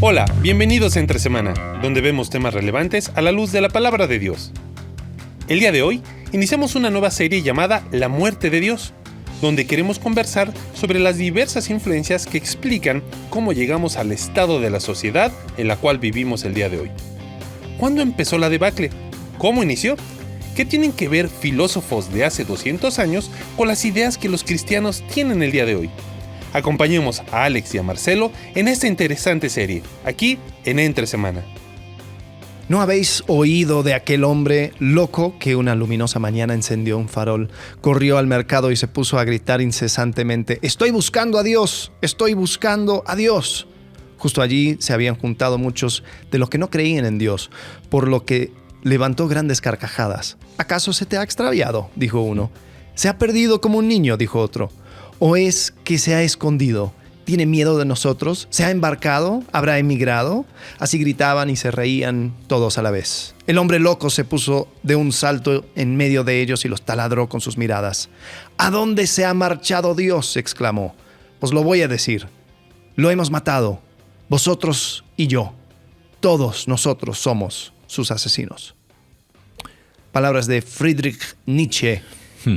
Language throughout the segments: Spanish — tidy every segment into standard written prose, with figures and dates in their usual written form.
Hola, bienvenidos a Entre Semana, donde vemos temas relevantes a la luz de la palabra de Dios. El día de hoy iniciamos una nueva serie llamada La muerte de Dios, donde queremos conversar sobre las diversas influencias que explican cómo llegamos al estado de la sociedad en la cual vivimos el día de hoy. ¿Cuándo empezó la debacle? ¿Cómo inició? ¿Qué tienen que ver filósofos de hace 200 años con las ideas que los cristianos tienen el día de hoy? Acompañemos a Alex y a Marcelo en esta interesante serie, aquí en Entre Semana. ¿No habéis oído de aquel hombre loco que una luminosa mañana encendió un farol, corrió al mercado y se puso a gritar incesantemente: «Estoy buscando a Dios, estoy buscando a Dios»? Justo allí se habían juntado muchos de los que no creían en Dios, por lo que levantó grandes carcajadas. «¿Acaso se te ha extraviado?», dijo uno. «¿Se ha perdido como un niño?», dijo otro. «¿O es que se ha escondido? ¿Tiene miedo de nosotros? ¿Se ha embarcado? ¿Habrá emigrado?». Así gritaban y se reían todos a la vez. El hombre loco se puso de un salto en medio de ellos y los taladró con sus miradas. «¿A dónde se ha marchado Dios?», exclamó. «Os lo voy a decir. Lo hemos matado, vosotros y yo. Todos nosotros somos sus asesinos». Palabras de Friedrich Nietzsche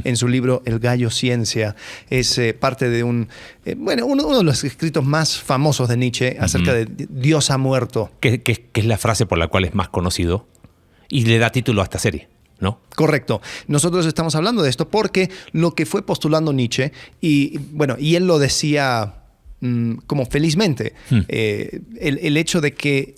en su libro El Gallo Ciencia. Es parte de uno de los escritos más famosos de Nietzsche acerca de Dios ha muerto. Que es la frase por la cual es más conocido y le da título a esta serie, ¿no? Correcto. Nosotros estamos hablando de esto porque lo que fue postulando Nietzsche, y él lo decía como felizmente, el hecho de que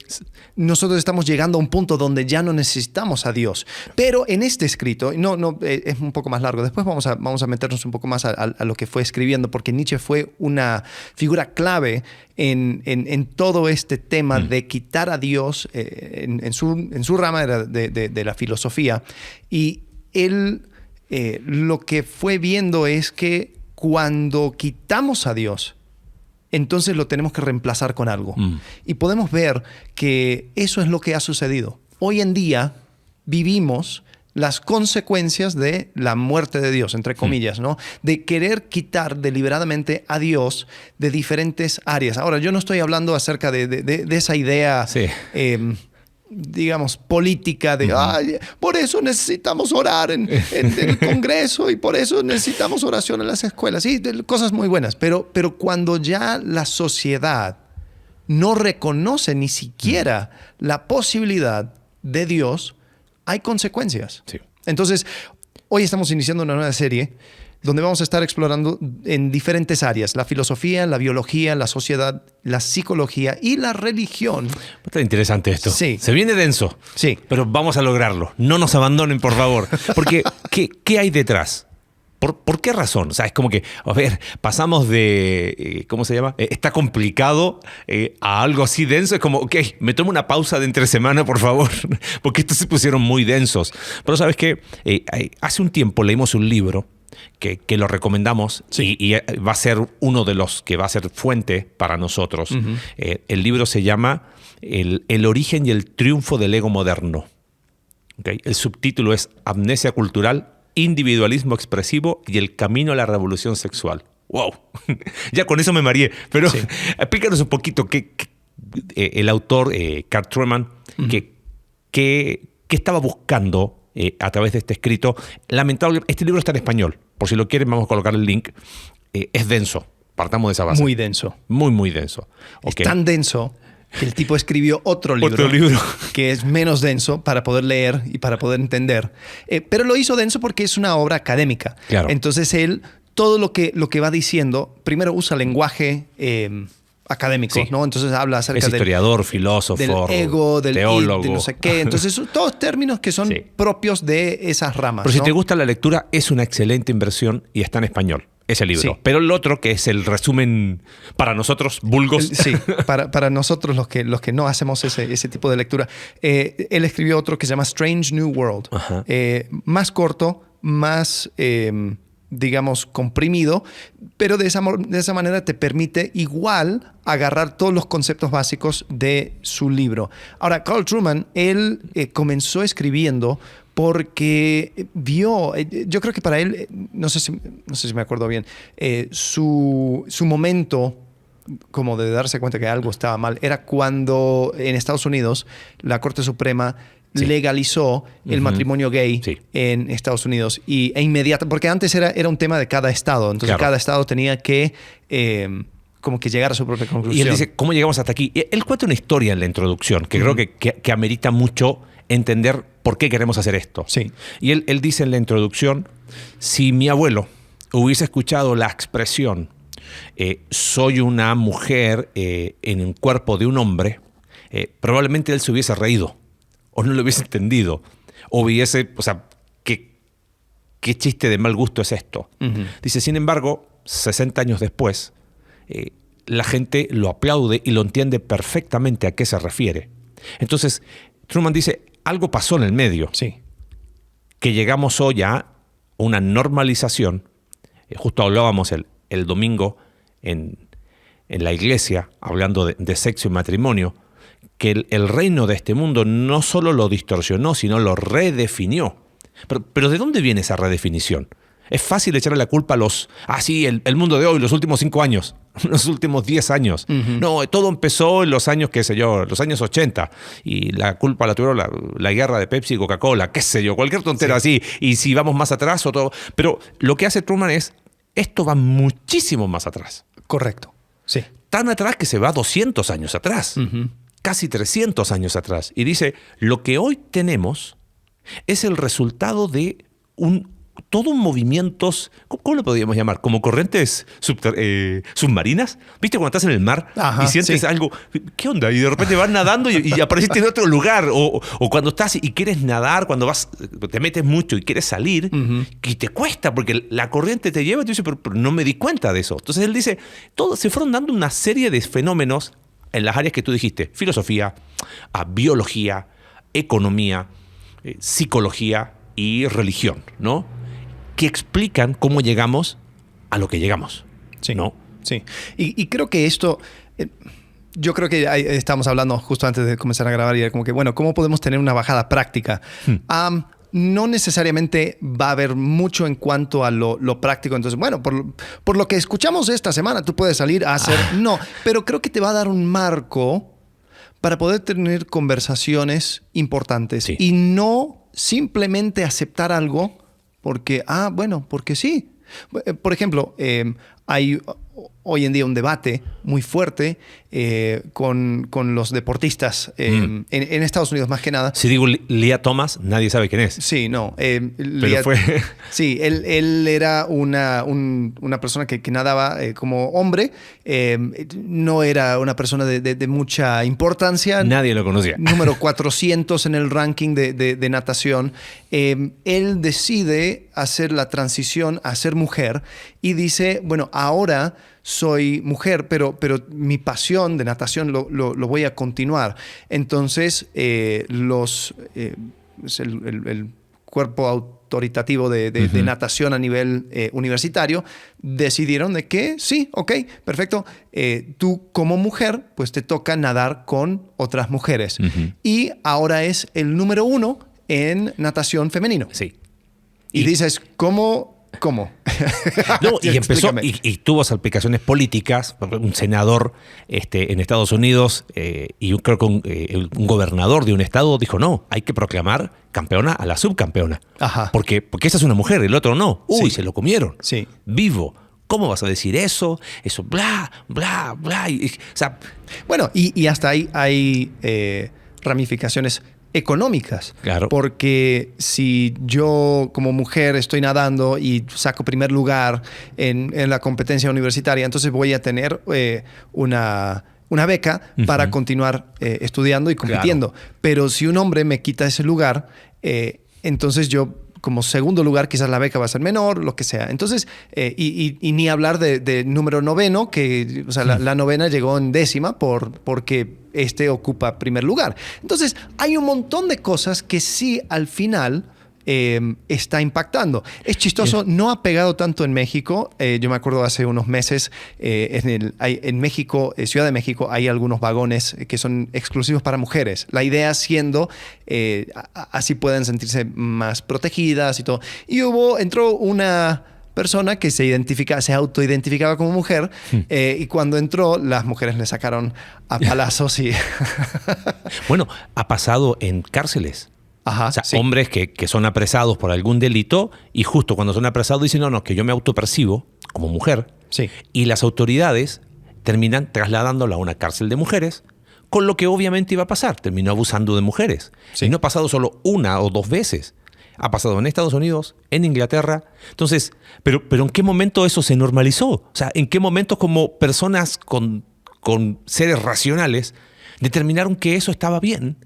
nosotros estamos llegando a un punto donde ya no necesitamos a Dios. Pero en este escrito, es un poco más largo, después vamos a meternos un poco más a lo que fue escribiendo, porque Nietzsche fue una figura clave en todo este tema de quitar a Dios en su rama de la filosofía. Y él lo que fue viendo es que cuando quitamos a Dios, entonces lo tenemos que reemplazar con algo. Y podemos ver que eso es lo que ha sucedido. Hoy en día vivimos las consecuencias de la muerte de Dios, entre comillas, ¿no? De querer quitar deliberadamente a Dios de diferentes áreas. Ahora, yo no estoy hablando acerca de esa idea, sí, digamos, política de por eso necesitamos orar en el Congreso y por eso necesitamos oración en las escuelas. Sí, cosas muy buenas, pero cuando ya la sociedad no reconoce ni siquiera la posibilidad de Dios, hay consecuencias. Sí. Entonces, hoy estamos iniciando una nueva serie donde vamos a estar explorando en diferentes áreas: la filosofía, la biología, la sociedad, la psicología y la religión. Está interesante esto. Sí. Se viene denso. Sí. Pero vamos a lograrlo. No nos abandonen, por favor. Porque, ¿qué hay detrás? ¿Por qué razón? O sea, es como que, a ver, pasamos de, ¿cómo se llama? Está complicado a algo así denso. Es como, ok, me tomo una pausa de entre semana, por favor, porque estos se pusieron muy densos. Pero ¿sabes qué? Hace un tiempo leímos un libro que lo recomendamos, sí, y va a ser uno de los que va a ser fuente para nosotros. El libro se llama El origen y el triunfo del ego moderno. ¿Okay? El subtítulo es Amnesia cultural, individualismo expresivo y el camino a la revolución sexual. ¡Wow! Ya con eso me mareé. Pero sí, explícanos un poquito el autor, Carl Trueman, qué estaba buscando a través de este escrito. Lamentablemente, este libro está en español. Por si lo quieren, vamos a colocar el link. Es denso. Partamos de esa base. Muy denso. Muy, muy denso. Okay. Es tan denso que el tipo escribió otro libro que es menos denso para poder leer y para poder entender. Pero lo hizo denso porque es una obra académica. Claro. Entonces él, todo lo que va diciendo, primero usa lenguaje académico, sí, ¿no? Entonces habla acerca del historiador, filósofo, del ego, del teólogo, de no sé qué. Entonces todos términos que son sí, propios de esas ramas. Pero ¿no? Si te gusta la lectura, es una excelente inversión y está en español ese libro. Sí. Pero el otro, que es el resumen para nosotros vulgos. Sí, para nosotros los que no hacemos ese tipo de lectura. Él escribió otro que se llama Strange New World. Más corto, más digamos, comprimido, pero de esa manera te permite igual agarrar todos los conceptos básicos de su libro. Ahora, Carl Trueman, él comenzó escribiendo porque vio, yo creo que para él, no sé si me acuerdo bien, su momento como de darse cuenta que algo estaba mal era cuando en Estados Unidos la Corte Suprema legalizó el matrimonio gay en Estados Unidos porque antes era un tema de cada estado, entonces cada estado tenía que como que llegar a su propia conclusión. Y él dice, ¿cómo llegamos hasta aquí? Él cuenta una historia en la introducción que creo que amerita mucho entender por qué queremos hacer esto. Sí. Y él dice en la introducción, si mi abuelo hubiese escuchado la expresión soy una mujer en el cuerpo de un hombre, probablemente él se hubiese reído o no lo hubiese entendido o hubiese, o sea, ¿qué chiste de mal gusto es esto? Dice, sin embargo, 60 años después, la gente lo aplaude y lo entiende perfectamente a qué se refiere. Entonces, Truman dice, algo pasó en el medio. Sí. Que llegamos hoy a una normalización. Justo hablábamos el domingo en la iglesia, hablando de sexo y matrimonio, que el reino de este mundo no solo lo distorsionó, sino lo redefinió. Pero ¿de dónde viene esa redefinición? Es fácil echarle la culpa a el mundo de hoy, los últimos 5 años, los últimos 10 años. No, todo empezó en los años, los años 80. Y la culpa la tuvieron la guerra de Pepsi y Coca-Cola, qué sé yo, cualquier tontera así. Y si vamos más atrás o todo. Pero lo que hace Truman esto va muchísimo más atrás. Correcto, sí. Tan atrás que se va 200 años atrás. Casi 300 años atrás. Y dice, lo que hoy tenemos es el resultado de todo un movimientos, ¿cómo lo podríamos llamar? Como corrientes submarinas. ¿Viste cuando estás en el mar y sientes algo? ¿Qué onda? Y de repente vas nadando y apareciste en otro lugar. O cuando estás y quieres nadar, cuando te metes mucho y quieres salir, y te cuesta porque la corriente te lleva y tú dices, pero no me di cuenta de eso. Entonces él dice, se fueron dando una serie de fenómenos en las áreas que tú dijiste. Filosofía, biología, economía, psicología y religión, ¿no? Que explican cómo llegamos a lo que llegamos. Sí, ¿no? Sí. Y creo que esto... yo creo que estábamos hablando justo antes de comenzar a grabar y era como que, bueno, ¿cómo podemos tener una bajada práctica? No necesariamente va a haber mucho en cuanto a lo práctico. Entonces, bueno, por lo que escuchamos esta semana, tú puedes salir a hacer... No, pero creo que te va a dar un marco para poder tener conversaciones importantes y no simplemente aceptar algo porque, porque sí. Por ejemplo, hay hoy en día un debate muy fuerte con los deportistas en Estados Unidos, más que nada. Si digo Lia Thomas, nadie sabe quién es. Sí, no. Pero fue... Sí, él era una persona que nadaba como hombre. No era una persona de mucha importancia. Nadie lo conocía. Número 400 en el ranking de natación. Él decide hacer la transición a ser mujer y dice, bueno, ahora soy mujer, pero mi pasión de natación lo voy a continuar. Entonces, el cuerpo autoritativo de natación a nivel universitario decidieron de que sí, ok, perfecto, tú como mujer pues te toca nadar con otras mujeres. Y ahora es el número 1 en natación femenino. Sí. Y dices, ¿cómo? No, y empezó y tuvo salpicaciones políticas. Un senador en Estados Unidos y creo que un gobernador de un estado dijo, no, hay que proclamar campeona a la subcampeona. Porque esa es una mujer, el otro no. Se lo comieron. Sí. Vivo. ¿Cómo vas a decir eso? Eso, bla, bla, bla. Bueno, y hasta ahí hay ramificaciones económicas. Claro. Porque si yo como mujer estoy nadando y saco primer lugar en la competencia universitaria, entonces voy a tener una beca para continuar estudiando y compitiendo. Claro. Pero si un hombre me quita ese lugar, entonces yo como segundo lugar quizás la beca va a ser menor, lo que sea. Entonces, y ni hablar de número 9, que o sea, la 9ª llegó en 10ª porque ocupa primer lugar. Entonces, hay un montón de cosas que sí al final está impactando. Es chistoso, no ha pegado tanto en México. Yo me acuerdo hace unos meses en México, Ciudad de México, hay algunos vagones que son exclusivos para mujeres. La idea siendo así pueden sentirse más protegidas y todo. Y entró una persona que se autoidentificaba como mujer y cuando entró las mujeres le sacaron a palazos y... Bueno, ha pasado en cárceles. Ajá, O sea, sí. hombres que son apresados por algún delito y justo cuando son apresados dicen, no, que yo me autopercibo como mujer. Sí. Y las autoridades terminan trasladándola a una cárcel de mujeres, con lo que obviamente iba a pasar. Terminó abusando de mujeres. Sí. Y no ha pasado solo una o dos veces. Ha pasado en Estados Unidos, en Inglaterra. Entonces, pero ¿en qué momento eso se normalizó? O sea, ¿en qué momento como personas con seres racionales determinaron que eso estaba bien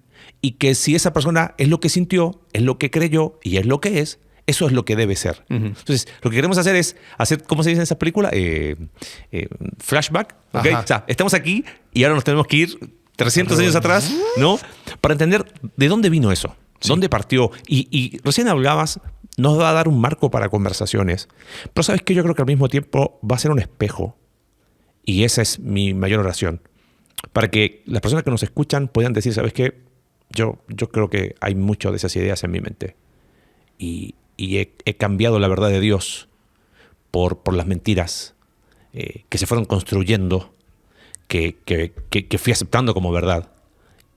y que si esa persona es lo que sintió, es lo que creyó y es lo que es, eso es lo que debe ser? Ujú. Entonces, lo que queremos hacer es hacer, ¿cómo se dice en esa película? Flashback. ¿Okay? Ajá. O sea, estamos aquí y ahora nos tenemos que ir 300 años atrás, ¿no? Para entender de dónde vino eso, dónde partió. Y recién hablabas, nos va a dar un marco para conversaciones. Pero ¿sabes qué? Yo creo que al mismo tiempo va a ser un espejo. Y esa es mi mayor oración. Para que las personas que nos escuchan puedan decir, ¿sabes qué? Yo creo que hay mucho de esas ideas en mi mente. Y he cambiado la verdad de Dios por las mentiras que se fueron construyendo, que fui aceptando como verdad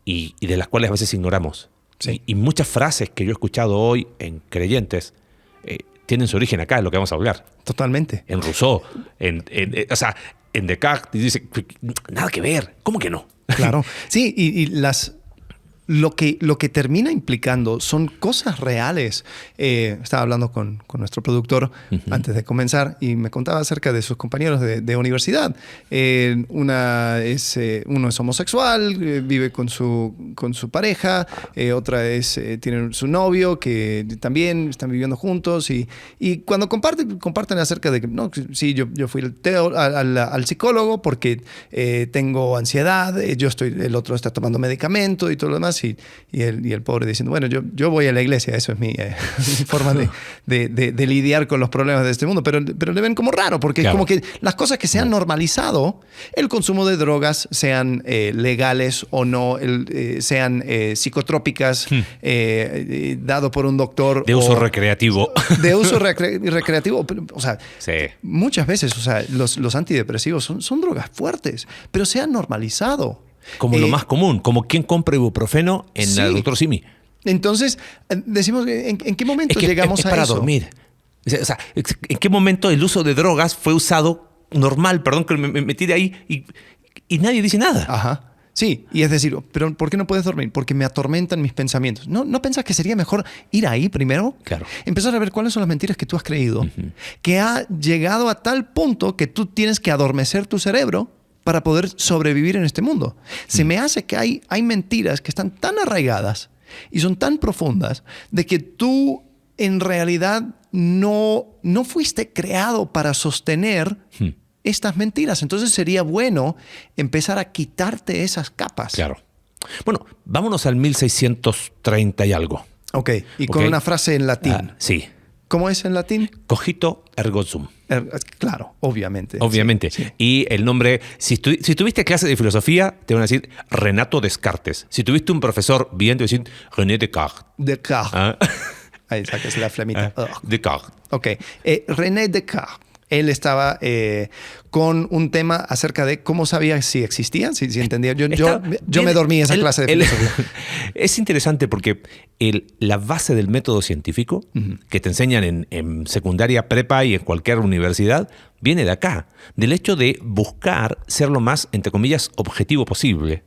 y de las cuales a veces ignoramos. Sí. Y muchas frases que yo he escuchado hoy en creyentes tienen su origen acá, en lo que vamos a hablar. Totalmente. En Rousseau, o sea, en Descartes, y dice, nada que ver, ¿cómo que no? Claro. Sí, y lo que termina implicando son cosas reales. Estaba hablando con nuestro productor antes de comenzar y me contaba acerca de sus compañeros de universidad. Uno es homosexual, vive con su pareja, otra tiene su novio que también están viviendo juntos y cuando comparten acerca de que no, sí, yo fui al psicólogo porque tengo ansiedad, el otro está tomando medicamento y todo lo demás. Y el pobre diciendo, bueno, yo voy a la iglesia, eso es mi forma de lidiar con los problemas de este mundo, pero le ven como raro, porque Claro. es como que las cosas que se han normalizado, el consumo de drogas, sean legales o no, sean psicotrópicas, dado por un doctor. De uso recreativo. De uso recreativo. O sea, Sí. muchas veces, o sea, los antidepresivos son drogas fuertes, pero se han normalizado. Como lo más común, como quien compra ibuprofeno en Sí. el Dr. Simi. Entonces, decimos, ¿en qué momento llegamos es a para eso? dormir. O sea, ¿en qué momento el uso de drogas fue usado normal? Perdón que me metí de ahí y nadie dice nada. Ajá. Sí, y es decir, ¿pero por qué no puedes dormir? Porque me atormentan mis pensamientos. ¿No pensás que sería mejor ir ahí primero? Claro. Empezar a ver cuáles son las mentiras que tú has creído, que ha llegado a tal punto que tú tienes que adormecer tu cerebro para poder sobrevivir en este mundo. Se me hace que hay mentiras que están tan arraigadas y son tan profundas de que tú en realidad no fuiste creado para sostener estas mentiras. Entonces sería bueno empezar a quitarte esas capas. Claro. Bueno, vámonos al 1630 y algo. Ok, y con Ok. una frase en latín. Sí. ¿Cómo es en latín? Cogito ergo sum. Claro, obviamente. Obviamente. Sí, sí. Y el nombre, si tuviste clase de filosofía, te van a decir Renato Descartes. Si tuviste un profesor bien, te van a decir René Descartes. Descartes. ¿Ah? Ahí sacas la flamita. Ugh. Descartes. Ok. René Descartes. Él estaba con un tema acerca de cómo sabía si existía, si entendía. Yo me dormí esa clase de filosofía. Es interesante porque la base del método científico que te enseñan en secundaria, prepa y en cualquier universidad viene de acá, del hecho de buscar ser lo más, entre comillas, objetivo posible.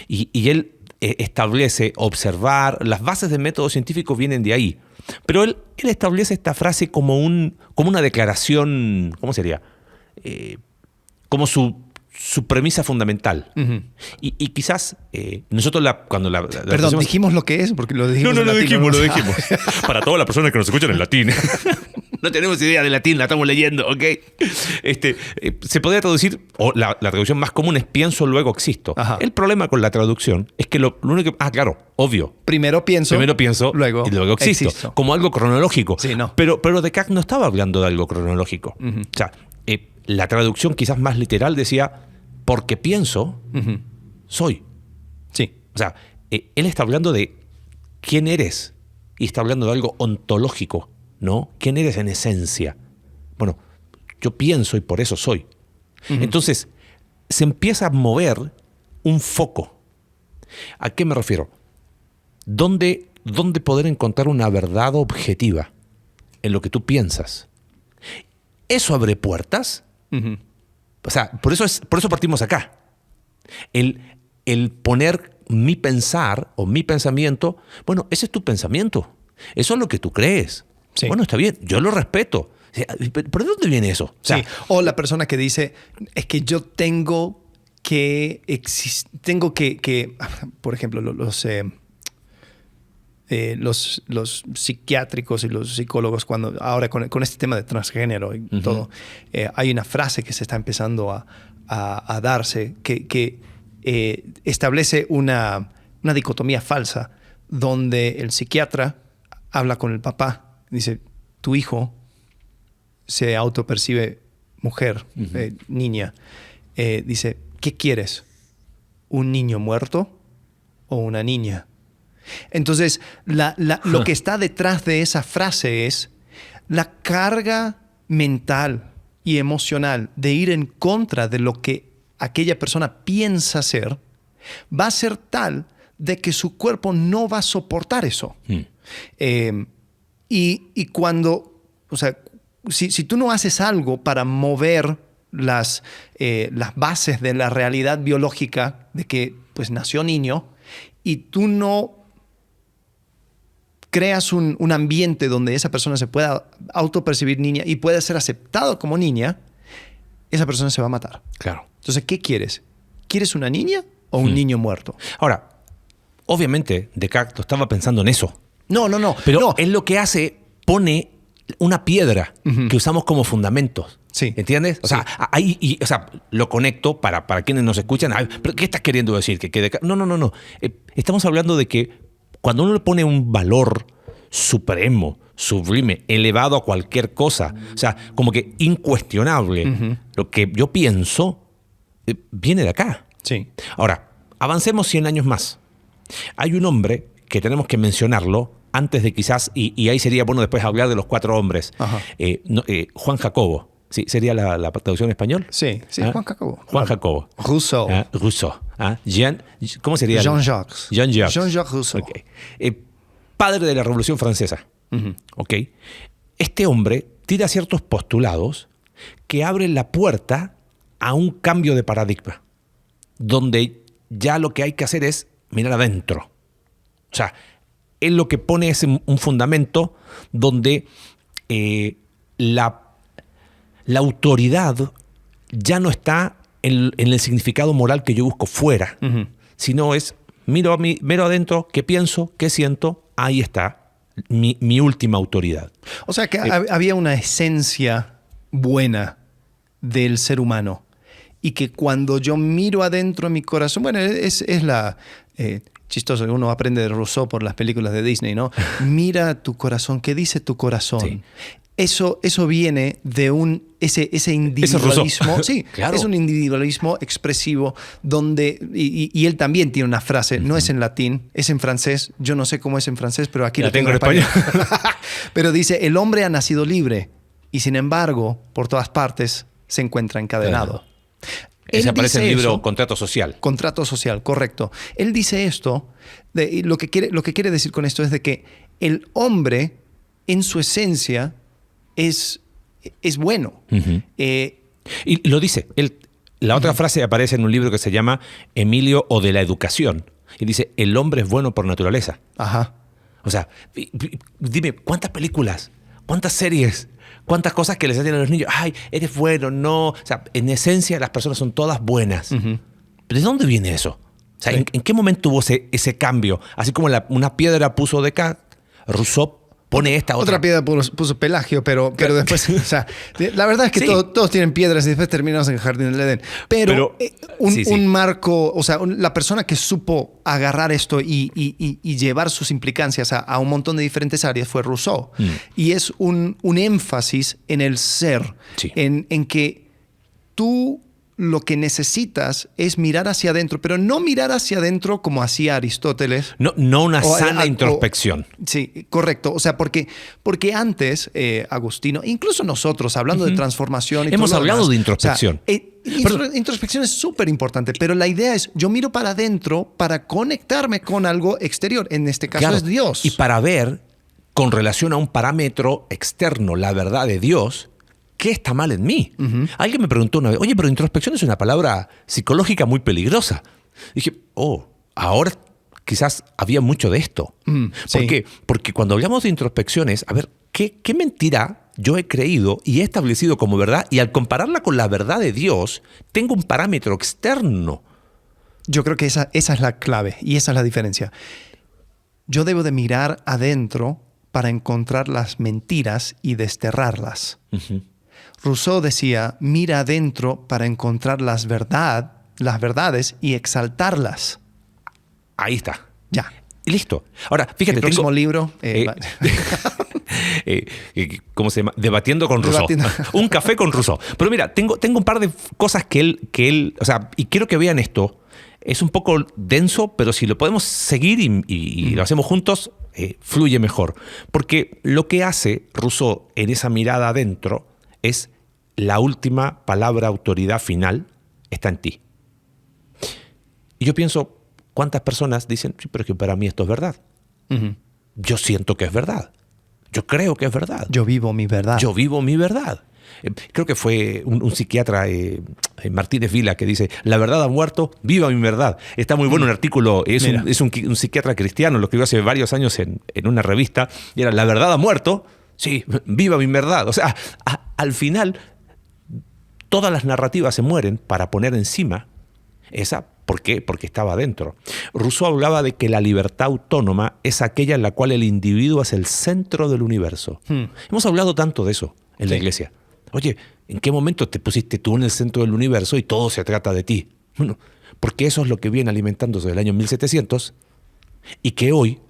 Y él establece, observar, las bases del método científico vienen de ahí. Pero él establece esta frase como una declaración, ¿cómo sería? Como su premisa fundamental. Y quizás nosotros cuando la Perdón, pusimos- dijimos lo que es, porque lo dijimos. No, en lo latín, dijimos, ¿no? lo dijimos. Para todas las personas que nos escuchan en latín. No tenemos idea de latín, la estamos leyendo, ¿ok? Se podría traducir, o la traducción más común es pienso, luego existo. Ajá. El problema con la traducción es que lo único que... claro, obvio. Primero pienso, Primero pienso luego y luego existo. Como algo cronológico. Sí, no. Pero Descartes no estaba hablando de algo cronológico. O sea, la traducción quizás más literal decía, porque pienso, soy. Sí. O sea, él está hablando de quién eres y está hablando de algo ontológico, ¿no? ¿Quién eres en esencia? Yo pienso y por eso soy. Entonces, se empieza a mover un foco. ¿A qué me refiero? ¿Dónde poder encontrar una verdad objetiva en lo que tú piensas? Eso abre puertas. O sea, por eso partimos acá. El poner mi pensar o mi pensamiento, bueno, ese es tu pensamiento. Eso es lo que tú crees. Sí. Bueno, está bien, yo lo respeto. ¿Pero de dónde viene eso? Sí. O la persona que dice, es que yo tengo que por ejemplo, los psiquiátricos y los psicólogos, ahora con este tema de transgénero y todo, hay una frase que se está empezando a darse que establece una dicotomía falsa donde el psiquiatra habla con el papá, dice, tu hijo se autopercibe mujer, niña, dice, ¿qué quieres? ¿Un niño muerto o una niña? Entonces, lo que está detrás de esa frase es la carga mental y emocional de ir en contra de lo que aquella persona piensa ser, va a ser tal de que su cuerpo no va a soportar eso. Y cuando, o sea, si tú no haces algo para mover las bases de la realidad biológica de que pues nació niño y tú no creas un ambiente donde esa persona se pueda autopercibir niña y pueda ser aceptado como niña, esa persona se va a matar. Claro. Entonces, ¿qué quieres? ¿Quieres una niña o un niño muerto? Ahora, obviamente Descartes estaba pensando en eso. No. Pero es lo que hace, pone una piedra que usamos como fundamentos. Sí. ¿Entiendes? O sea, o sea, lo conecto para quienes nos escuchan. Ay, ¿pero qué estás queriendo decir? No. Estamos hablando de que cuando uno le pone un valor supremo, sublime, elevado a cualquier cosa, o sea, como que incuestionable, lo que yo pienso viene de acá. Sí. Ahora, avancemos 100 años más. Hay un hombre que tenemos que mencionarlo antes de quizás, y ahí sería bueno después hablar de los 4 hombres. Juan Jacobo. ¿Sí? ¿Sería la traducción en español? Sí, Juan Jacobo. Juan Jacobo. Rousseau. Rousseau. ¿Cómo sería? Jean-Jacques. Jean-Jacques Rousseau. Okay. Padre de la Revolución Francesa. Okay. Este hombre tira ciertos postulados que abren la puerta a un cambio de paradigma, donde ya lo que hay que hacer es mirar adentro. O sea, él lo que pone es un fundamento donde la autoridad ya no está en el significado moral que yo busco fuera, sino es miro adentro, qué pienso, qué siento, ahí está mi última autoridad. O sea que había una esencia buena del ser humano y que cuando yo miro adentro de mi corazón, bueno, es chistoso, uno aprende de Rousseau por las películas de Disney, ¿no? Mira tu corazón, ¿qué dice tu corazón? Sí. Eso viene de ese individualismo. Sí, claro. Es un individualismo expresivo donde, y él también tiene una frase, no es en latín, es en francés. Yo no sé cómo es en francés, pero aquí lo tengo en español. Pero dice, el hombre ha nacido libre y sin embargo, por todas partes, se encuentra encadenado. Ese aparece en el libro Contrato Social. Contrato Social, correcto. Él dice esto, lo que quiere decir con esto es de que el hombre, en su esencia, es bueno. Y lo dice. La otra frase aparece en un libro que se llama Emilio o de la educación. Y dice, el hombre es bueno por naturaleza. Ajá. O sea, dime, ¿cuántas películas? ¿Cuántas series? ¿Cuántas cosas que les hacen a los niños? Ay, eres bueno, no. O sea, en esencia las personas son todas buenas. ¿Pero de dónde viene eso? O sea, sí. ¿en qué momento hubo ese cambio? Así como una piedra puso Descartes, Rousseau pone esta otra piedra puso Pelagio, pero después, o sea, la verdad es que todos tienen piedras y después terminamos en el Jardín del Edén. Pero un marco, o sea, la persona que supo agarrar esto y llevar sus implicancias a un montón de diferentes áreas fue Rousseau. Y es un énfasis en el ser, en que tú lo que necesitas es mirar hacia adentro, pero no mirar hacia adentro como hacía Aristóteles. No una sana introspección. Sí, correcto. O sea, porque antes, Agustino, incluso nosotros, hablando de transformación... Hemos hablado de introspección. O sea, introspección es súper importante, pero la idea es, yo miro para adentro para conectarme con algo exterior. En este caso es Dios. Y para ver, con relación a un parámetro externo, la verdad de Dios... ¿Qué está mal en mí? Alguien me preguntó una vez, oye, pero introspección es una palabra psicológica muy peligrosa. Dije, ahora quizás había mucho de esto. ¿Por qué? Porque cuando hablamos de introspecciones, a ver, ¿qué mentira yo he creído y he establecido como verdad? Y al compararla con la verdad de Dios, tengo un parámetro externo. Yo creo que esa es la clave y esa es la diferencia. Yo debo de mirar adentro para encontrar las mentiras y desterrarlas. Rousseau decía, mira adentro para encontrar las verdades y exaltarlas. Ahí está. Ya. Y listo. Ahora, fíjate. El próximo libro... ¿cómo se llama? Debatiendo con Rousseau. Un café con Rousseau. Pero mira, tengo un par de cosas que él... O sea, y quiero que vean esto. Es un poco denso, pero si lo podemos seguir y lo hacemos juntos, fluye mejor. Porque lo que hace Rousseau en esa mirada adentro es la última palabra, autoridad final, está en ti. Y yo pienso, ¿cuántas personas dicen, sí, pero es que para mí esto es verdad? Yo siento que es verdad. Yo creo que es verdad. Yo vivo mi verdad. Yo vivo mi verdad. Creo que fue un psiquiatra, Martínez Vila, que dice, la verdad ha muerto, viva mi verdad. Está muy bueno un artículo, es un psiquiatra cristiano, lo escribió hace varios años en una revista, y era, la verdad ha muerto, sí, viva mi verdad. O sea, al final, todas las narrativas se mueren para poner encima esa. ¿Por qué? Porque estaba adentro. Rousseau hablaba de que la libertad autónoma es aquella en la cual el individuo es el centro del universo. Hemos hablado tanto de eso en la iglesia. Oye, ¿en qué momento te pusiste tú en el centro del universo y todo se trata de ti? Bueno, porque eso es lo que viene alimentándose desde el año 1700 y que hoy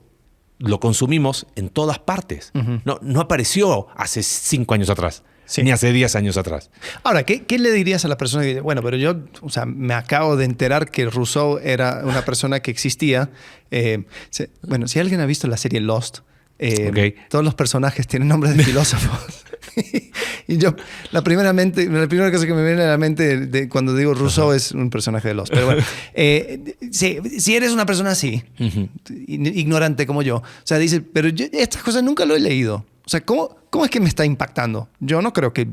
lo consumimos en todas partes. No apareció hace 5 años atrás, ni hace 10 años atrás. Ahora, ¿qué le dirías a la persona que dice, bueno, pero yo, o sea, me acabo de enterar que Rousseau era una persona que existía? Bueno, si alguien ha visto la serie Lost, todos los personajes tienen nombres de filósofos. Y yo, la primera cosa que me viene a la mente cuando digo Rousseau es un personaje de Lost. Pero bueno, si eres una persona así, ignorante como yo, o sea, dice, pero yo estas cosas nunca lo he leído. O sea, ¿cómo es que me está impactando? Yo no creo que...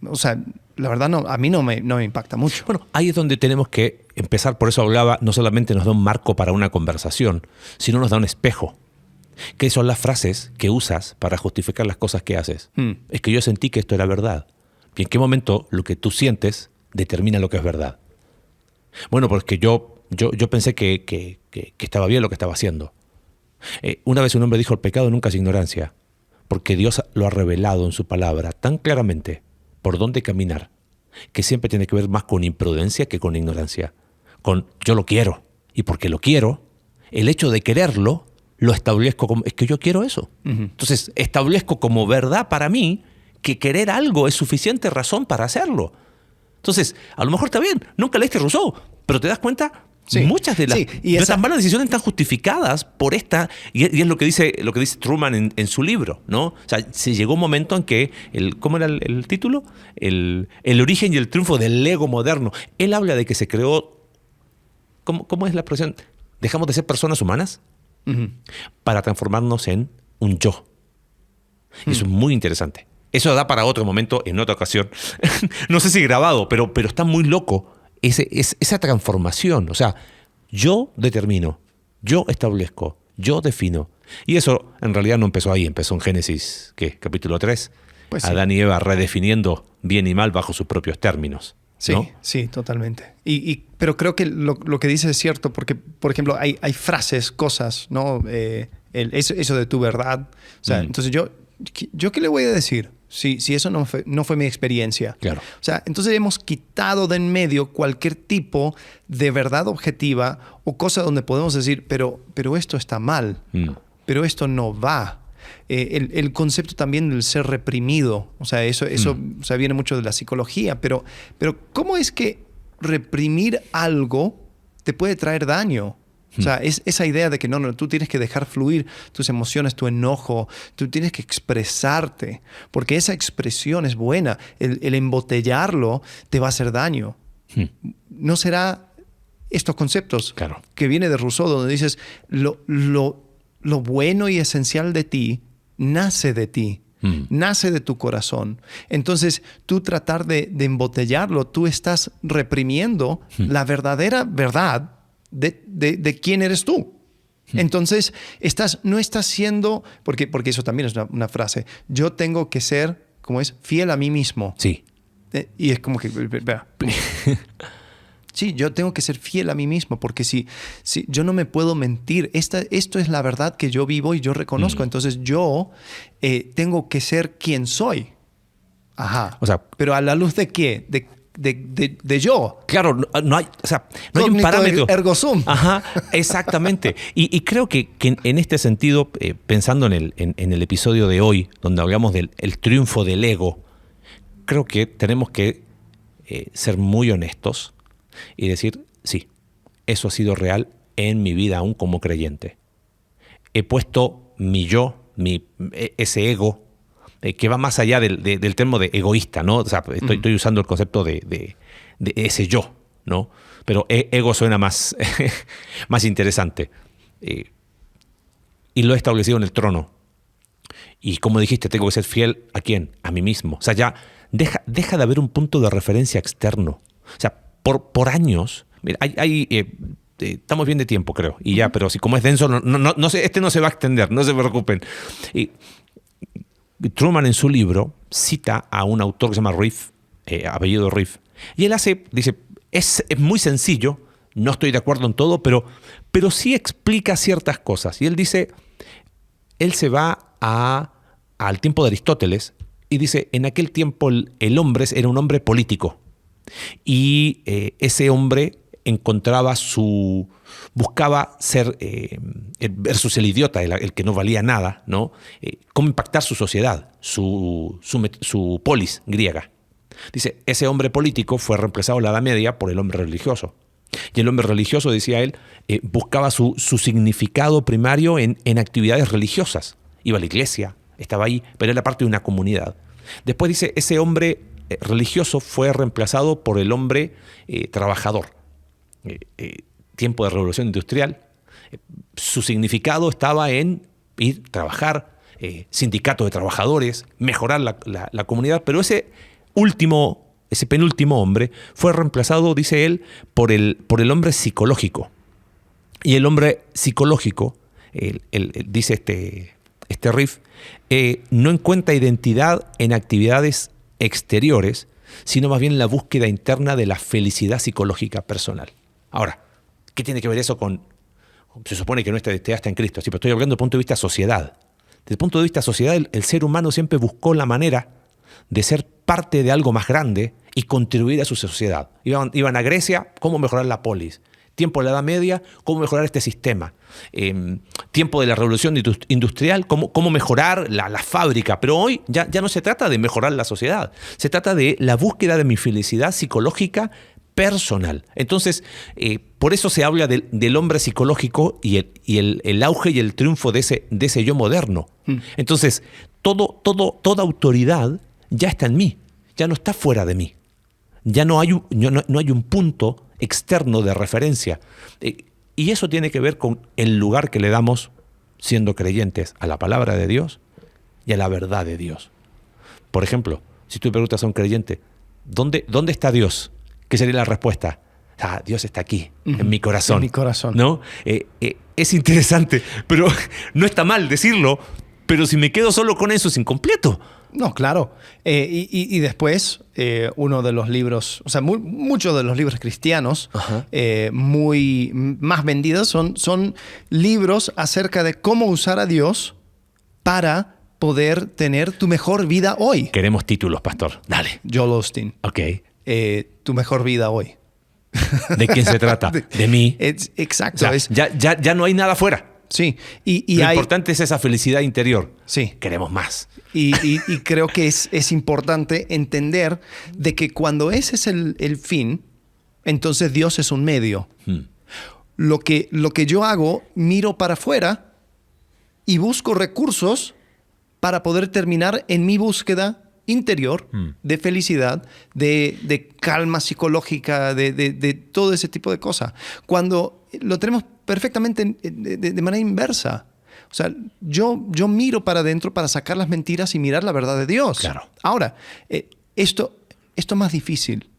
o sea, la verdad no, a mí no me impacta mucho. Bueno, ahí es donde tenemos que empezar. Por eso hablaba, no solamente nos da un marco para una conversación, sino nos da un espejo. ¿Qué son las frases que usas para justificar las cosas que haces? Es que yo sentí que esto era verdad. ¿Y en qué momento lo que tú sientes determina lo que es verdad? Bueno, porque yo pensé que estaba bien lo que estaba haciendo. Una vez un hombre dijo, el pecado nunca es ignorancia, porque Dios lo ha revelado en su palabra tan claramente por dónde caminar, que siempre tiene que ver más con imprudencia que con ignorancia. Con yo lo quiero, y porque lo quiero, el hecho de quererlo, lo establezco como, es que yo quiero eso. Entonces, establezco como verdad para mí que querer algo es suficiente razón para hacerlo. Entonces, a lo mejor está bien, nunca leíste Rousseau, pero te das cuenta, muchas de estas malas decisiones están justificadas por esta, y es lo que dice Truman en su libro, ¿no? O sea, se llegó un momento en que, ¿cómo era el título? El origen y el triunfo del ego moderno. Él habla de que se creó, ¿cómo es la expresión? Dejamos de ser personas humanas para transformarnos en un yo. Eso es muy interesante. Eso da para otro momento, en otra ocasión. No sé si grabado, pero está muy loco esa transformación. O sea, yo determino, yo establezco, yo defino. Y eso en realidad no empezó ahí, empezó en Génesis, ¿qué? Capítulo 3. Pues Adán y Eva redefiniendo bien y mal bajo sus propios términos. Sí, ¿no? Sí, totalmente. Pero creo que lo que dices es cierto, porque, por ejemplo, hay frases, cosas, ¿no? Eso de tu verdad. O sea, entonces ¿yo qué le voy a decir si eso no fue mi experiencia? Claro. O sea, entonces hemos quitado de en medio cualquier tipo de verdad objetiva o cosa donde podemos decir, pero esto está mal, pero esto no va. El concepto también del ser reprimido, o sea, eso o sea, viene mucho de la psicología, pero ¿cómo es que reprimir algo te puede traer daño? O sea, es esa idea de que no, tú tienes que dejar fluir tus emociones, tu enojo, tú tienes que expresarte, porque esa expresión es buena. El embotellarlo te va a hacer daño. ¿No será estos conceptos que viene de Rousseau, donde dices lo bueno y esencial de ti nace de ti, nace de tu corazón? Entonces, tú tratar de embotellarlo, tú estás reprimiendo la verdadera verdad de quién eres tú. Entonces, no estás siendo, porque eso también es una frase, yo tengo que ser, ¿cómo es? Fiel a mí mismo. Sí. Y es como que... Sí, yo tengo que ser fiel a mí mismo, porque si yo no me puedo mentir, esto es la verdad que yo vivo y yo reconozco. Entonces yo tengo que ser quien soy. Ajá. O sea, ¿pero a la luz de qué? De yo. Claro, no hay un parámetro. Ergo sum. Ajá, exactamente. Y creo que en este sentido, pensando en el episodio de hoy, donde hablamos del triunfo del ego, creo que tenemos que ser muy honestos y decir, sí, eso ha sido real en mi vida aún como creyente. He puesto mi yo, ese ego, que va más allá del término de egoísta, ¿no? O sea, estoy usando el concepto de ese yo, ¿no? Pero ego suena más, más interesante. Y lo he establecido en el trono. Y como dijiste, tengo que ser fiel ¿a quién? A mí mismo. O sea, ya deja de haber un punto de referencia externo. O sea, por años, mira, estamos bien de tiempo, creo, y ya, pero si como es denso, no sé, no se va a extender, no se preocupen. Y Truman en su libro cita a un autor que se llama Riff, apellido Riff, y él dice, es muy sencillo, no estoy de acuerdo en todo, pero sí explica ciertas cosas. Y él dice, él se va al tiempo de Aristóteles y dice, en aquel tiempo el hombre era un hombre político. Y ese hombre buscaba ser versus el idiota, el que no valía nada, ¿no? Cómo impactar su sociedad, su polis griega. Dice, ese hombre político fue reemplazado en la Edad Media por el hombre religioso. Y el hombre religioso, decía él, buscaba su significado primario en actividades religiosas. Iba a la iglesia, estaba ahí, pero era parte de una comunidad. Después dice, ese hombre religioso fue reemplazado por el hombre trabajador. Tiempo de revolución industrial, su significado estaba en ir a trabajar, sindicato de trabajadores, mejorar la comunidad, pero ese penúltimo hombre fue reemplazado, dice él, por el hombre psicológico. Y el hombre psicológico, dice este Riff, no encuentra identidad en actividades exteriores, sino más bien la búsqueda interna de la felicidad psicológica personal. Ahora, ¿qué tiene que ver eso con? Se supone que nuestra identidad está en Cristo, sí, pero estoy hablando desde el punto de vista sociedad. Desde el punto de vista sociedad, el ser humano siempre buscó la manera de ser parte de algo más grande y contribuir a su sociedad. Iban a Grecia, ¿cómo mejorar la polis? Tiempo de la Edad Media, ¿cómo mejorar este sistema? Tiempo de la Revolución Industrial, ¿cómo mejorar la fábrica? Pero hoy ya no se trata de mejorar la sociedad, se trata de la búsqueda de mi felicidad psicológica personal. Entonces, por eso se habla del hombre psicológico y el auge y el triunfo de ese yo moderno. Entonces, toda autoridad ya está en mí, ya no está fuera de mí. Ya no hay un punto externo de referencia. Y eso tiene que ver con el lugar que le damos, siendo creyentes, a la palabra de Dios y a la verdad de Dios. Por ejemplo, si tú preguntas a un creyente, ¿dónde está Dios? ¿Qué sería la respuesta? Dios está aquí, en mi corazón. En mi corazón. ¿No? Es interesante, pero no está mal decirlo, pero si me quedo solo con eso es incompleto. No, claro. Y después, uno de los libros, o sea, muchos de los libros cristianos muy más vendidos son libros acerca de cómo usar a Dios para poder tener tu mejor vida hoy. Queremos títulos, pastor. Dale. Joel Osteen. Ok. Tu mejor vida hoy. ¿De quién se trata? De mí. Exacto. O sea, ya no hay nada afuera. Sí. Lo importante es esa felicidad interior. Sí. Queremos más. Y creo que es importante entender de que cuando ese es el fin, entonces Dios es un medio. Lo que yo hago, miro para afuera y busco recursos para poder terminar en mi búsqueda interior de felicidad, de calma psicológica, de todo ese tipo de cosas. Cuando lo tenemos perfectamente de manera inversa. O sea, yo miro para adentro para sacar las mentiras y mirar la verdad de Dios. Claro. Ahora, esto es más difícil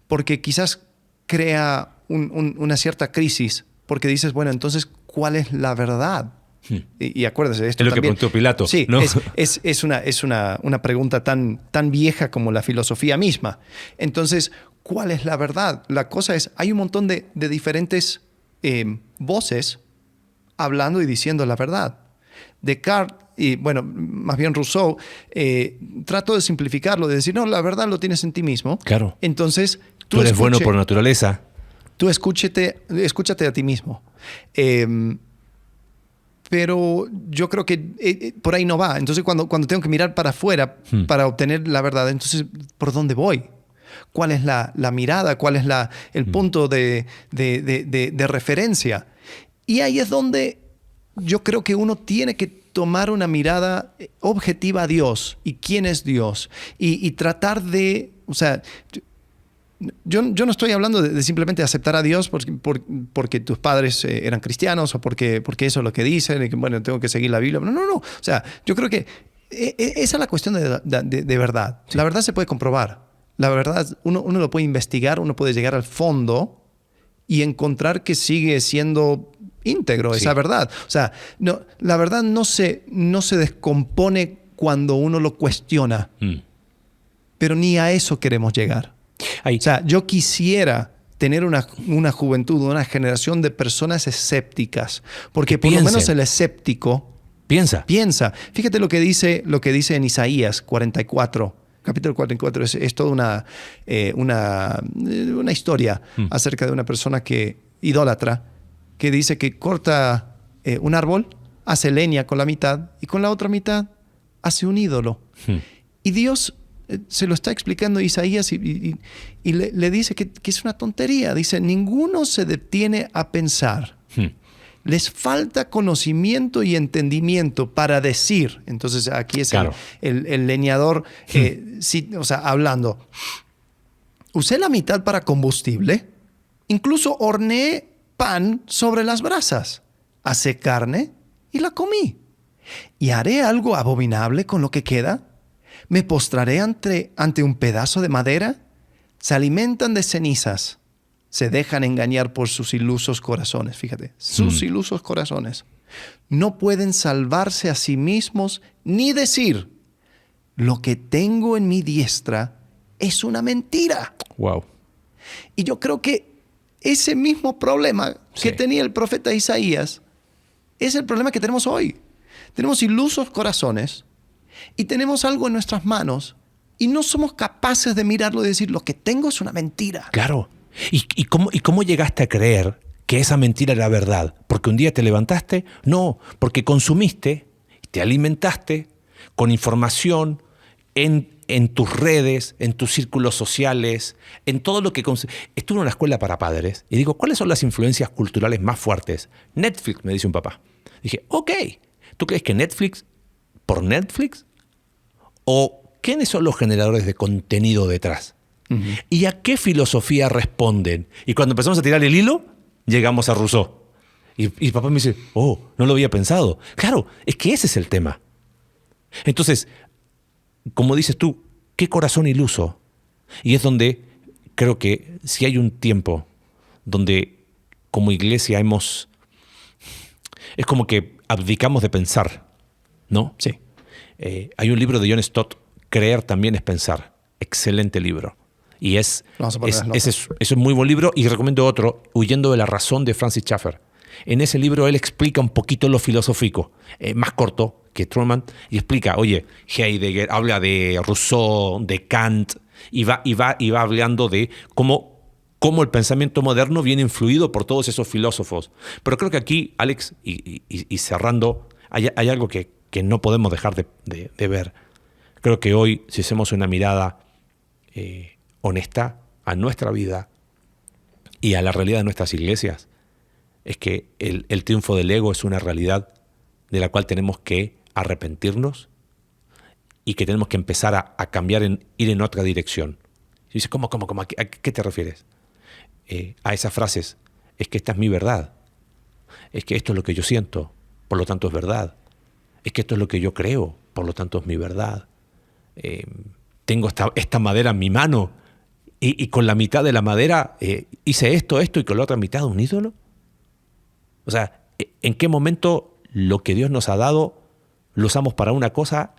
porque quizás crea una cierta crisis porque dices, bueno, entonces, ¿cuál es la verdad? Y acuérdese, esto es lo también, que preguntó Pilato. Sí, ¿no? es una pregunta tan vieja como la filosofía misma. Entonces, ¿cuál es la verdad? La cosa es, hay un montón de diferentes voces hablando y diciendo la verdad. Descartes, y bueno, más bien Rousseau, trató de simplificarlo, de decir, no, la verdad lo tienes en ti mismo. Claro. Entonces, tú eres bueno por naturaleza. Tú escúchate a ti mismo. Pero yo creo que por ahí no va. Entonces, cuando tengo que mirar para afuera para obtener la verdad, entonces, ¿por dónde voy? ¿Cuál es la mirada? ¿Cuál es el punto de referencia? Y ahí es donde yo creo que uno tiene que tomar una mirada objetiva a Dios y quién es Dios. Y tratar de... O sea, yo no estoy hablando de simplemente aceptar a Dios porque tus padres eran cristianos o porque eso es lo que dicen y que, bueno, tengo que seguir la Biblia. No. O sea, yo creo que esa es la cuestión de verdad. Sí. La verdad se puede comprobar. La verdad, uno lo puede investigar, uno puede llegar al fondo y encontrar que sigue siendo íntegro esa verdad. O sea, no, la verdad no se descompone cuando uno lo cuestiona. Pero ni a eso queremos llegar. O sea, yo quisiera tener una juventud, una generación de personas escépticas. Porque por lo menos el escéptico piensa. Fíjate lo que dice en Isaías 44. Capítulo 44 es toda una historia acerca de una persona idólatra que dice que corta un árbol, hace leña con la mitad y con la otra mitad hace un ídolo. Y Dios se lo está explicando a Isaías y le dice que es una tontería. Dice, ninguno se detiene a pensar. Les falta conocimiento y entendimiento para decir. Entonces aquí es claro. el leñador hablando. Usé la mitad para combustible. Incluso horneé pan sobre las brasas. Hacé carne y la comí. ¿Y haré algo abominable con lo que queda? ¿Me postraré ante un pedazo de madera? Se alimentan de cenizas. Se dejan engañar por sus ilusos corazones. Fíjate, sus ilusos corazones. No pueden salvarse a sí mismos ni decir, lo que tengo en mi diestra es una mentira. Wow. Y yo creo que ese mismo problema que tenía el profeta Isaías es el problema que tenemos hoy. Tenemos ilusos corazones y tenemos algo en nuestras manos y no somos capaces de mirarlo y decir, lo que tengo es una mentira. Claro. ¿Y cómo llegaste a creer que esa mentira era verdad? ¿Porque un día te levantaste? No, porque consumiste, te alimentaste con información en tus redes, en tus círculos sociales, en todo lo que... Estuve en una escuela para padres y digo, ¿cuáles son las influencias culturales más fuertes? Netflix, me dice un papá. Dije, ok, ¿tú crees que Netflix por Netflix? ¿O quiénes son los generadores de contenido detrás? ¿Y a qué filosofía responden? Y cuando empezamos a tirar el hilo, llegamos a Rousseau. Y papá me dice, oh, no lo había pensado. Claro, es que ese es el tema. Entonces, como dices tú, qué corazón iluso. Y es donde creo que si hay un tiempo donde como iglesia es como que abdicamos de pensar, ¿no? Sí. Hay un libro de John Stott, Creer también es pensar. Excelente libro. Y ese es un muy buen libro. Y recomiendo otro, Huyendo de la razón, de Francis Schaeffer. En ese libro él explica un poquito lo filosófico, más corto que Truman, y explica, oye, Heidegger habla de Rousseau, de Kant, y va hablando de cómo cómo el pensamiento moderno viene influido por todos esos filósofos. Pero creo que aquí, Alex, y cerrando, hay algo que no podemos dejar de ver. Creo que hoy, si hacemos una mirada honesta a nuestra vida y a la realidad de nuestras iglesias, es que el triunfo del ego es una realidad de la cual tenemos que arrepentirnos y que tenemos que empezar a cambiar, ir en otra dirección. Y dices, ¿cómo? ¿A qué te refieres? A esas frases, es que esta es mi verdad, es que esto es lo que yo siento, por lo tanto es verdad, es que esto es lo que yo creo, por lo tanto es mi verdad. Tengo esta madera en mi mano y con la mitad de la madera hice esto y con la otra mitad un ídolo. O sea, ¿en qué momento lo que Dios nos ha dado lo usamos para una cosa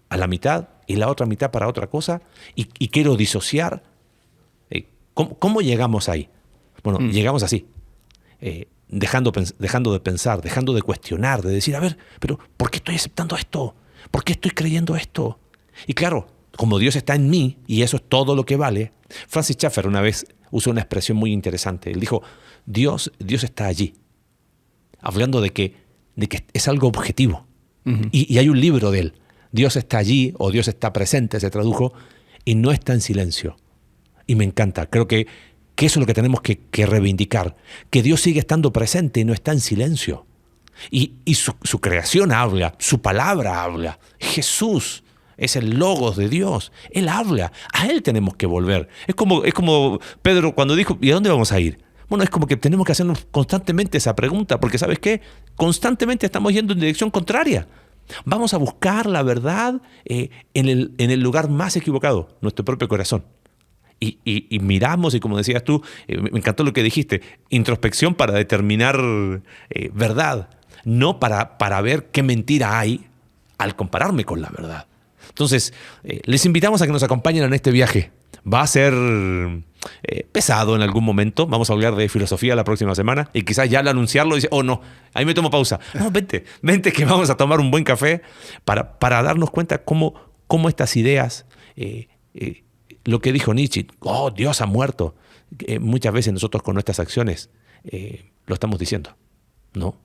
a la mitad y la otra mitad para otra cosa? Y quiero disociar. ¿Cómo llegamos ahí? Bueno, llegamos así, dejando de pensar, dejando de cuestionar, de decir, a ver, pero ¿por qué estoy aceptando esto? ¿Por qué estoy creyendo esto? Y claro, como Dios está en mí y eso es todo lo que vale, Francis Schaeffer una vez usó una expresión muy interesante. Él dijo, Dios está allí, hablando de que es algo objetivo. Uh-huh. Y hay un libro de él, Dios está allí o Dios está presente, se tradujo, y no está en silencio. Y me encanta, creo que eso es lo que tenemos que reivindicar, que Dios sigue estando presente y no está en silencio. Y su creación habla, su palabra habla. Jesús es el logos de Dios, Él habla, a Él tenemos que volver. Es como Pedro cuando dijo, ¿y a dónde vamos a ir? Bueno, es como que tenemos que hacernos constantemente esa pregunta, porque ¿sabes qué? Constantemente estamos yendo en dirección contraria. Vamos a buscar la verdad en el lugar más equivocado, nuestro propio corazón. Y miramos, y como decías tú, me encantó lo que dijiste, introspección para determinar verdad, no para ver qué mentira hay al compararme con la verdad. Entonces, les invitamos a que nos acompañen en este viaje. Va a ser pesado en algún momento. Vamos a hablar de filosofía la próxima semana y quizás ya al anunciarlo dice, oh no, ahí me tomo pausa. No, vente que vamos a tomar un buen café para darnos cuenta cómo estas ideas, lo que dijo Nietzsche, oh, Dios ha muerto. Muchas veces nosotros con nuestras acciones lo estamos diciendo, ¿no?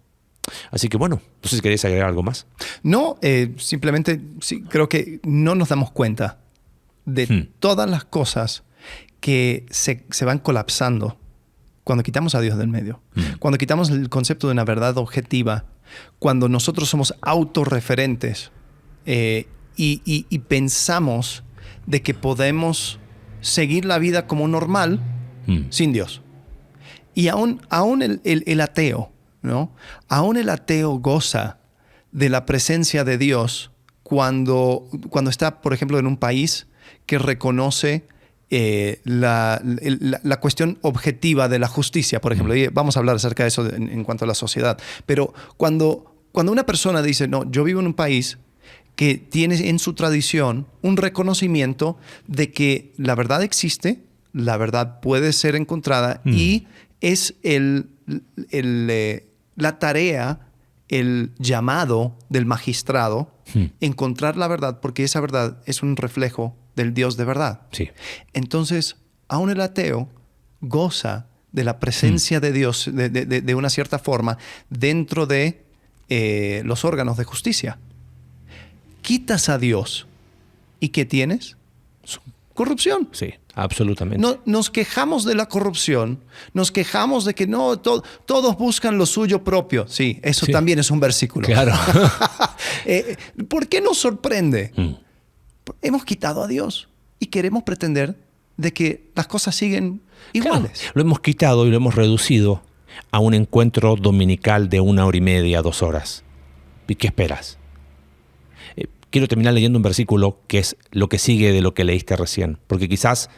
Así que bueno, no sé si queréis agregar algo más. No, simplemente sí, creo que no nos damos cuenta de todas las cosas que se van colapsando cuando quitamos a Dios del medio. Cuando quitamos el concepto de una verdad objetiva, cuando nosotros somos autorreferentes y pensamos de que podemos seguir la vida como normal sin Dios. Y aún el ateo, ¿no? Aún el ateo goza de la presencia de Dios cuando está, por ejemplo, en un país que reconoce la cuestión objetiva de la justicia, por ejemplo. Y vamos a hablar acerca de eso en cuanto a la sociedad. Pero cuando una persona dice, no, yo vivo en un país que tiene en su tradición un reconocimiento de que la verdad existe, la verdad puede ser encontrada y es la tarea, el llamado del magistrado, encontrar la verdad, porque esa verdad es un reflejo del Dios de verdad. Sí. Entonces, aún el ateo goza de la presencia de Dios de una cierta forma dentro de los órganos de justicia. Quitas a Dios y ¿qué tienes? Corrupción. Sí, absolutamente. No, nos quejamos de la corrupción, nos quejamos de que no, todos buscan lo suyo propio. Sí, eso también es un versículo. Claro. ¿Por qué nos sorprende? Hemos quitado a Dios y queremos pretender de que las cosas siguen iguales. Claro, lo hemos quitado y lo hemos reducido a un encuentro dominical de 1 hora y media, 2 horas. ¿Y qué esperas? Quiero terminar leyendo un versículo que es lo que sigue de lo que leíste recién. Porque quizás,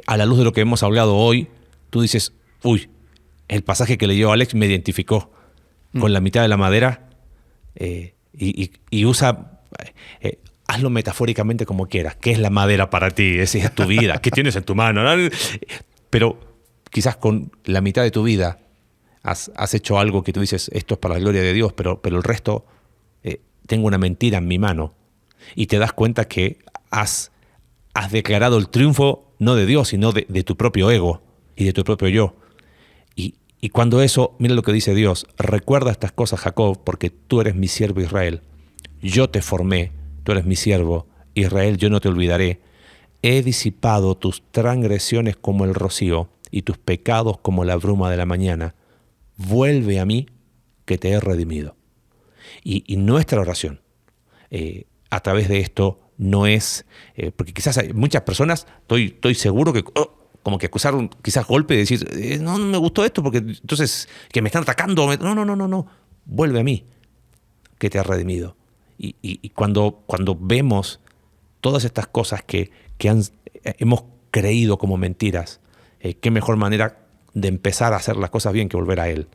a la luz de lo que hemos hablado hoy, tú dices, uy, el pasaje que leyó Alex me identificó con la mitad de la madera y usa, hazlo metafóricamente como quieras. ¿Qué es la madera para ti? Es tu vida. ¿Qué tienes en tu mano? Pero quizás con la mitad de tu vida has hecho algo que tú dices, esto es para la gloria de Dios, pero el resto... tengo una mentira en mi mano, y te das cuenta que has declarado el triunfo no de Dios, sino de tu propio ego y de tu propio yo. Y cuando eso, mira lo que dice Dios, recuerda estas cosas, Jacob, porque tú eres mi siervo Israel. Yo te formé, tú eres mi siervo, Israel, yo no te olvidaré. He disipado tus transgresiones como el rocío y tus pecados como la bruma de la mañana. Vuelve a mí, que te he redimido. Y nuestra oración a través de esto no es, porque quizás hay muchas personas, estoy seguro que como que acusaron quizás golpe y decir, no me gustó esto porque entonces que me están atacando. No. Vuelve a mí, que te he redimido. Y cuando vemos todas estas cosas que hemos creído como mentiras, qué mejor manera de empezar a hacer las cosas bien que volver a Él,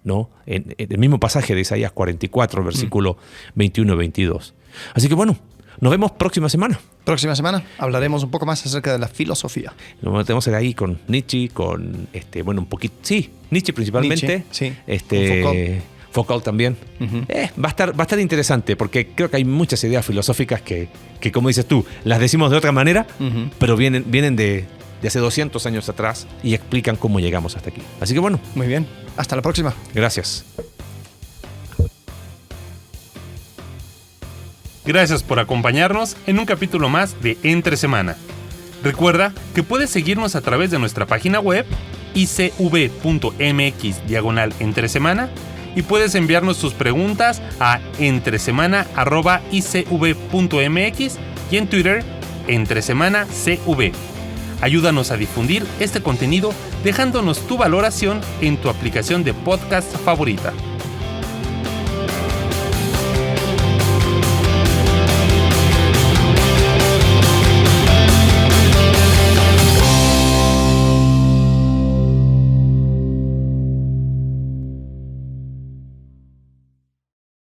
¿no? En el mismo pasaje de Isaías 44, versículo 21-22. Así que bueno, nos vemos próxima semana. Próxima semana hablaremos un poco más acerca de la filosofía. Nos metemos ahí con Nietzsche, con un poquito, sí, Nietzsche principalmente. Nietzsche, sí. Foucault también. Uh-huh. Va a estar interesante porque creo que hay muchas ideas filosóficas que como dices tú, las decimos de otra manera, uh-huh, pero vienen de hace 200 años atrás y explican cómo llegamos hasta aquí. Así que bueno. Muy bien. Hasta la próxima. Gracias. Gracias por acompañarnos en un capítulo más de Entre Semana. Recuerda que puedes seguirnos a través de nuestra página web icv.mx/entresemana y puedes enviarnos tus preguntas a entresemana@icv.mx y en Twitter @entresemanacv. Ayúdanos a difundir este contenido dejándonos tu valoración en tu aplicación de podcast favorita.